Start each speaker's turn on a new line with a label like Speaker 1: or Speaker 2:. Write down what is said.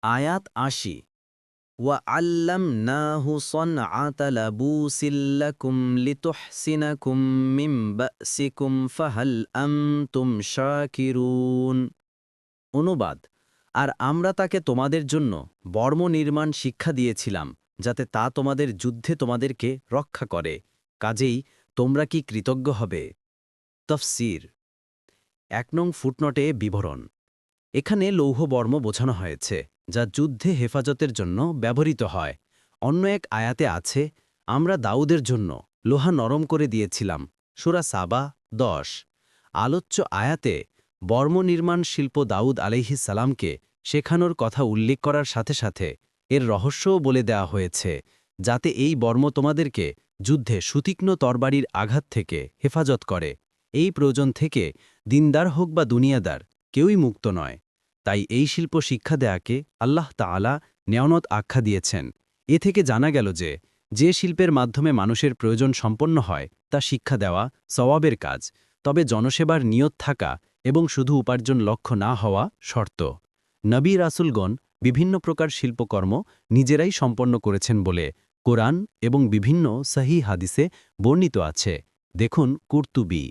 Speaker 1: আয়াত ৮০ وَعَلَّمْنَاهُ صَنْعَةَ لَبُوسٍ لَكُمْ لِتُحْصِنَكُم مِّن بَأْسِكُمْ فَهَلْ أَنتُمْ شَاكِرُونَ। অনুবাদ, আর আমরা তাকে তোমাদের জন্য বর্ম নির্মাণ শিক্ষা দিয়েছিলাম, যাতে তা তোমাদের যুদ্ধে তোমাদেরকে রক্ষা করে। কাজেই তোমরা কি কৃতজ্ঞ হবে? তফসির ১ নং ফুটনোটে বিবরণ। এখানে লৌহ বর্ম বোঝানো হয়েছে, যা যুদ্ধে হেফাজতের জন্য ব্যবহৃত হয়। অন্য এক আয়াতে আছে, আমরা দাউদের জন্য লোহা নরম করে দিয়েছিলাম। সূরা সাবা ১০। আলোচ্য আয়াতে বর্ম নির্মাণ শিল্প দাউদ আলাইহিস সালামকে শেখানোর কথা উল্লেখ করার সাথে সাথে এর রহস্যও বলে দেওয়া হয়েছে, যাতে এই বর্ম তোমাদেরকে যুদ্ধে সুতীক্ষ্ণ তরবারির আঘাত থেকে হেফাজত করে। এই প্রয়োজন থেকে দিনদার হোক বা দুনিয়াদার, কেউই মুক্ত নয়। তাই এই শিল্প শিক্ষা দেয়াকে আল্লাহ তাআলা নেয়ামত আখ্যা দিয়েছেন। এ থেকে জানা গেল যে, যে শিল্পের মাধ্যমে মানুষের প্রয়োজন সম্পন্ন হয় তা শিক্ষা দেওয়া সওয়াবের কাজ, তবে জনসেবার নিয়ত থাকা এবং শুধু উপার্জন লক্ষ্য না হওয়া শর্ত। নবী রাসূলগণ বিভিন্ন প্রকার শিল্পকর্ম নিজেরাই সম্পন্ন করেছেন বলে কোরআন এবং বিভিন্ন সহিহ হাদিসে বর্ণিত আছে। দেখুন কুরতুবী।